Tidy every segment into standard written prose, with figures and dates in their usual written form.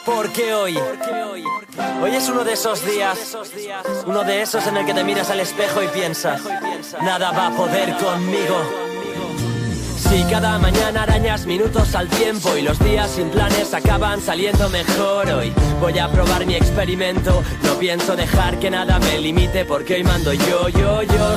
Porque hoy es uno de esos días, uno de esos en el que te miras al espejo y piensas, nada va a poder conmigo. Si cada mañana arañas minutos al tiempo y los días sin planes acaban saliendo mejor, hoy voy a probar mi experimento. No pienso dejar que nada me limite, porque hoy mando yo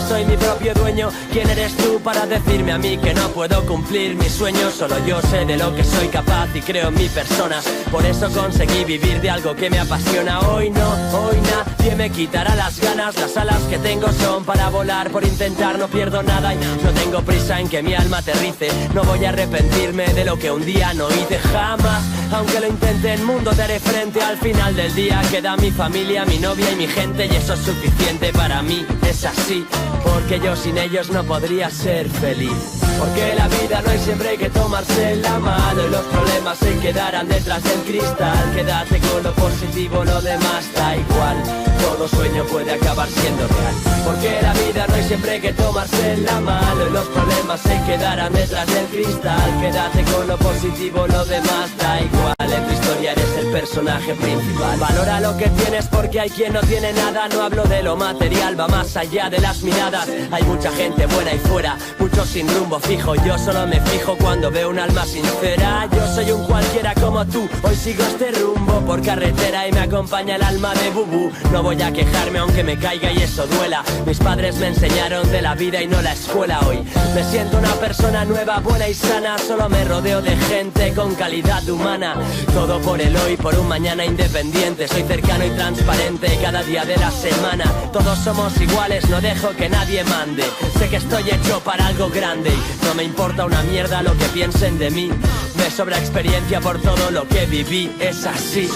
soy mi propio dueño. ¿Quién eres tú para decirme a mí que no puedo cumplir mis sueños? Solo yo sé de lo que soy capaz y creo en mi persona. Por eso conseguí vivir de algo que me apasiona. Hoy nadie me quitará las ganas. Las alas que tengo son para volar, por intentar no pierdo nada. Y no tengo prisa en que mi alma aterrice. No voy a arrepentirme de lo que un día no hice jamás. Aunque lo intente, el mundo te haré frente. Al final del día queda mi familia, mi novia y mi gente, y eso es suficiente para mí. Es así, porque yo sin ellos no podría ser feliz. Porque la vida no es siempre que tomarse la mano, y los problemas se quedarán detrás del cristal. Quédate con lo positivo, lo demás da igual. Todo sueño puede acabar siendo real. Porque la vida no es siempre que tomarse la mano, y los problemas se quedarán detrás del cristal. Quédate con lo positivo, lo demás da igual. En tu historia eres el personaje principal. Valora lo que tienes, porque hay quien no tiene nada. No hablo de lo material, va más allá de las miradas. Hay mucha gente buena ahí fuera, muchos sin rumbo fijo. Yo solo me fijo cuando veo un alma sincera. Yo soy un cualquiera como tú, hoy sigo este rumbo por carretera y me acompaña el alma de Bubú. No voy a quejarme aunque me caiga y eso duela. Mis padres me enseñaron de la vida y no la escuela. Hoy me siento una persona nueva, buena y sana. Solo me rodeo de gente con calidad humana. Todo por el hoy, por un mañana independiente. Soy cercano y transparente cada día de la semana. Todos somos iguales, no dejo que nadie mande. Sé que estoy hecho para algo grande y no me importa una mierda lo que piensen de mí. Me sobra experiencia por todo lo que viví, es así.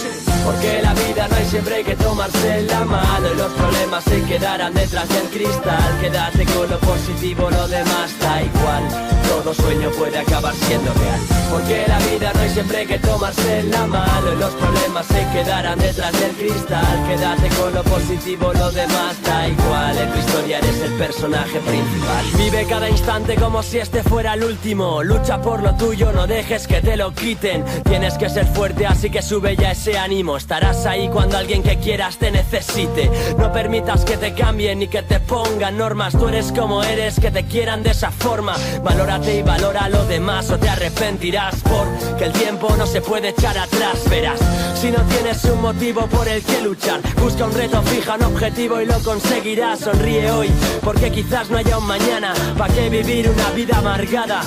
Porque la vida no hay siempre que tomarse la mano, y los problemas se quedarán detrás del cristal. Quédate con lo positivo, lo demás da igual. Todo sueño puede acabar siendo real. Porque la vida no hay siempre que tomarse la mano, y los problemas se quedarán detrás del cristal. Quédate con lo positivo, lo demás da igual. En tu historia eres el personaje principal. Vive cada instante como si este fuera el último. Lucha por lo tuyo, no dejes que te lo quiten. Tienes que ser fuerte, así que sube ya ese ánimo. Estarás ahí cuando alguien que quieras te necesite. No permitas que te cambien ni que te pongan normas. Tú eres como eres, que te quieran de esa forma. Valórate y valora lo demás o te arrepentirás. Porque el tiempo no se puede echar atrás. Verás, si no tienes un motivo por el que luchar, busca un reto, fija un objetivo y lo conseguirás. Sonríe hoy, porque quizás no haya un mañana. ¿Para qué vivir una vida amargada?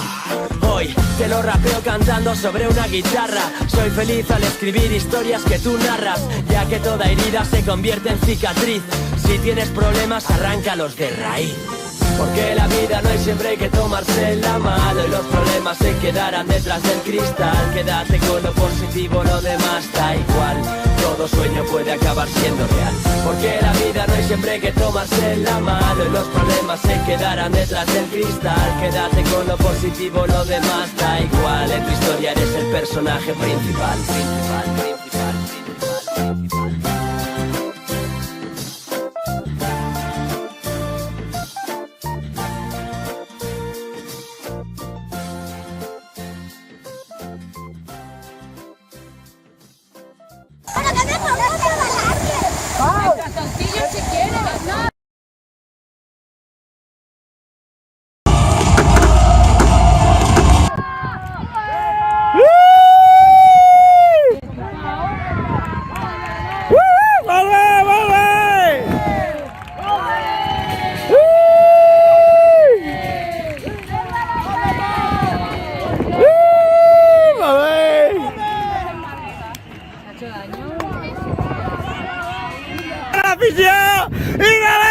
Hoy te lo rapeo cantando sobre una guitarra. Soy feliz al escribir historias que tú narras, ya que toda herida se convierte en cicatriz. Si tienes problemas, arráncalos de raíz. Porque la vida no hay siempre que tomarse la mano, y los problemas se quedarán detrás del cristal. Quédate con lo positivo, lo demás da igual. Todo sueño puede acabar siendo real. Porque la vida no hay siempre que tomarse la mano, y los problemas se quedarán detrás del cristal. Quédate con lo positivo, lo demás da igual. En tu historia eres el personaje principal. ¡Viva la afición! ¡Viva la